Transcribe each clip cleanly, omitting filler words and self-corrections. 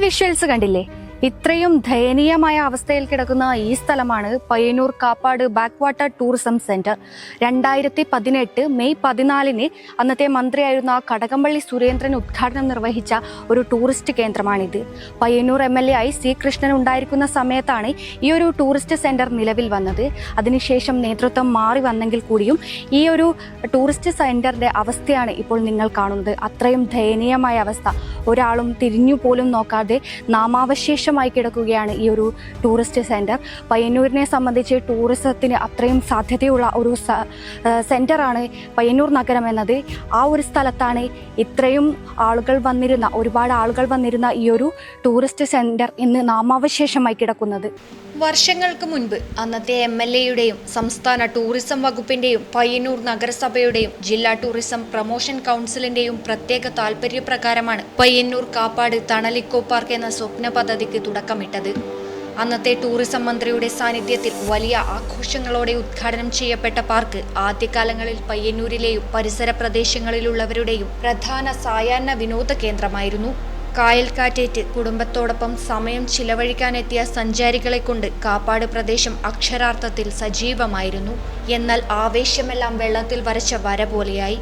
Visuals കണ്ടില്ലേ? ഇത്രയും ദയനീയമായ അവസ്ഥയിൽ കിടക്കുന്ന ഈ സ്ഥലമാണ് Payyanur Kappad back water tourism centre. 2018 May 14 അന്നത്തെ മന്ത്രിയായിരുന്ന കടകംപള്ളി സുരേന്ദ്രൻ ഉദ്ഘാടനം നിർവഹിച്ച ഒരു ടൂറിസ്റ്റ് കേന്ദ്രമാണിത്. പയ്യന്നൂർ MLA ആയി C. കൃഷ്ണൻ ഉണ്ടായിരിക്കുന്ന സമയത്താണ് ഈ ഒരു ടൂറിസ്റ്റ് സെന്റർ നിലവിൽ വന്നത്. അതിനുശേഷം നേതൃത്വം മാറി വന്നെങ്കിൽ കൂടിയും ഈ ഒരു ടൂറിസ്റ്റ് സെന്ററിന്റെ അവസ്ഥയാണ് ഇപ്പോൾ നിങ്ങൾ കാണുന്നത്. അത്രയും ദയനീയമായ അവസ്ഥ. ഒരാളും തിരിഞ്ഞു പോലും നോക്കാതെ നാമാവശേഷമായി കിടക്കുകയാണ് ഈ ഒരു ടൂറിസ്റ്റ് സെന്റർ. പയ്യന്നൂരിനെ സംബന്ധിച്ച് ടൂറിസത്തിന് അത്രയും സാധ്യതയുള്ള ഒരു സെന്ററാണ് പയ്യന്നൂർ നഗരം എന്നത്. ആ ഒരു സ്ഥലത്താണ് ഇത്രയും ഒരുപാട് ആളുകൾ വന്നിരുന്ന ഈ ഒരു ടൂറിസ്റ്റ് സെന്റർ ഇന്ന് നാമാവശേഷമായി കിടക്കുന്നത്. വർഷങ്ങൾക്ക് മുൻപ് അന്നത്തെ MLA-യുടെയും സംസ്ഥാന ടൂറിസം വകുപ്പിന്റെയും പയ്യന്നൂർ നഗരസഭയുടെയും ജില്ലാ ടൂറിസം പ്രൊമോഷൻ കൗൺസിലിന്റെയും പ്രത്യേക താൽപര്യപ്രകാരമാണ് പയ്യന്നൂർ കാപ്പാട് തണൽ ഇക്കോ പാർക്ക് എന്ന സ്വപ്ന പദ്ധതിക്ക് തുടക്കമിട്ടത്. അന്നത്തെ ടൂറിസം മന്ത്രിയുടെ സാന്നിധ്യത്തിൽ വലിയ ആഘോഷങ്ങളോടെ ഉദ്ഘാടനം ചെയ്യപ്പെട്ട പാർക്ക് ആദ്യകാലങ്ങളിൽ പയ്യന്നൂരിലെയും പരിസര പ്രദേശങ്ങളിലുള്ളവരുടെയും പ്രധാന സായാഹ്ന വിനോദ കേന്ദ്രമായിരുന്നു. കായൽക്കാറ്റേറ്റ് കുടുംബത്തോടൊപ്പം സമയം ചിലവഴിക്കാനെത്തിയ സഞ്ചാരികളെ കൊണ്ട് കാപ്പാട് പ്രദേശം അക്ഷരാർത്ഥത്തിൽ സജീവമായിരുന്നു. എന്നാൽ ആവേശമെല്ലാം വെള്ളത്തിൽ വരച്ച വര പോലെയായി.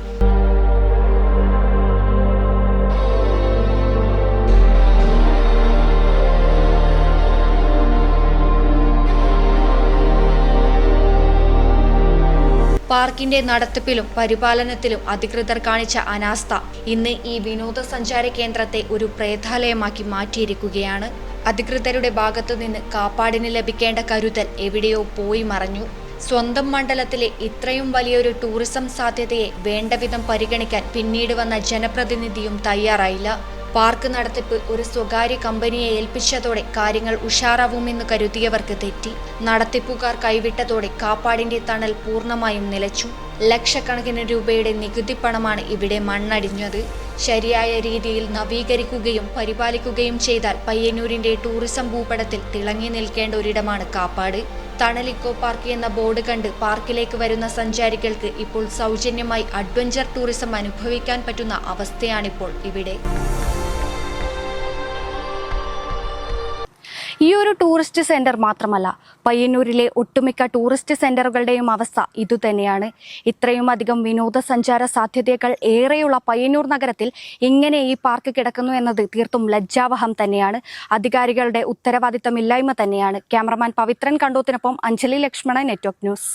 പാർക്കിന്റെ നടത്തിപ്പിലും പരിപാലനത്തിലും അധികൃതർ കാണിച്ച അനാസ്ഥ ഇന്ന് ഈ വിനോദസഞ്ചാര കേന്ദ്രത്തെ ഒരു പ്രേതാലയമാക്കി മാറ്റിയിരിക്കുകയാണ്. അധികൃതരുടെ ഭാഗത്തുനിന്ന് കാപ്പാടിന് ലഭിക്കേണ്ട കരുതൽ എവിടെയോ പോയി മറഞ്ഞു. സ്വന്തം മണ്ഡലത്തിലെ ഇത്രയും വലിയൊരു ടൂറിസം സാധ്യതയെ വേണ്ടവിധം പരിഗണിക്കാൻ പിന്നീട് വന്ന ജനപ്രതിനിധിയും തയ്യാറായില്ല. പാർക്ക് നടത്തിപ്പ് ഒരു സ്വകാര്യ കമ്പനിയെ ഏൽപ്പിച്ചതോടെ കാര്യങ്ങൾ ഉഷാറാവുമെന്ന് കരുതിയവർക്ക് തെറ്റി. നടത്തിപ്പുകാർ കൈവിട്ടതോടെ കാപ്പാടിന്റെ തണൽ പൂർണ്ണമായും നിലച്ചു. ലക്ഷക്കണക്കിന് രൂപയുടെ നികുതി പണമാണ് ഇവിടെ മണ്ണടിഞ്ഞത്. ശരിയായ രീതിയിൽ നവീകരിക്കുകയും പരിപാലിക്കുകയും ചെയ്താൽ പയ്യന്നൂരിന്റെ ടൂറിസം ഭൂപടത്തിൽ തിളങ്ങി നിൽക്കേണ്ട ഒരിടമാണ് കാപ്പാട്. തണൽ ഇക്കോ പാർക്ക് എന്ന ബോർഡ് കണ്ട് പാർക്കിലേക്ക് വരുന്ന സഞ്ചാരികൾക്ക് ഇപ്പോൾ സൗജന്യമായി അഡ്വഞ്ചർ ടൂറിസം അനുഭവിക്കാൻ പറ്റുന്ന അവസ്ഥയാണിപ്പോൾ ഇവിടെ. ഈ ഒരു ടൂറിസ്റ്റ് സെന്റർ മാത്രമല്ല, പയ്യന്നൂരിലെ ഒട്ടുമിക്ക ടൂറിസ്റ്റ് സെന്ററുകളുടെയും അവസ്ഥ ഇതുതന്നെയാണ്. ഇത്രയും അധികം വിനോദസഞ്ചാര സാധ്യതകൾ ഏറെയുള്ള പയ്യന്നൂർ നഗരത്തിൽ ഇങ്ങനെ ഈ പാർക്ക് കിടക്കുന്നു എന്നത് തീർത്തും ലജ്ജാവഹം തന്നെയാണ്. അധികാരികളുടെ ഉത്തരവാദിത്തമില്ലായ്മ തന്നെയാണ്. ക്യാമറമാൻ പവിത്രൻ കണ്ടോത്തിനൊപ്പം അഞ്ജലി ലക്ഷ്മണൻ, നെറ്റ്വർക്ക് ന്യൂസ്.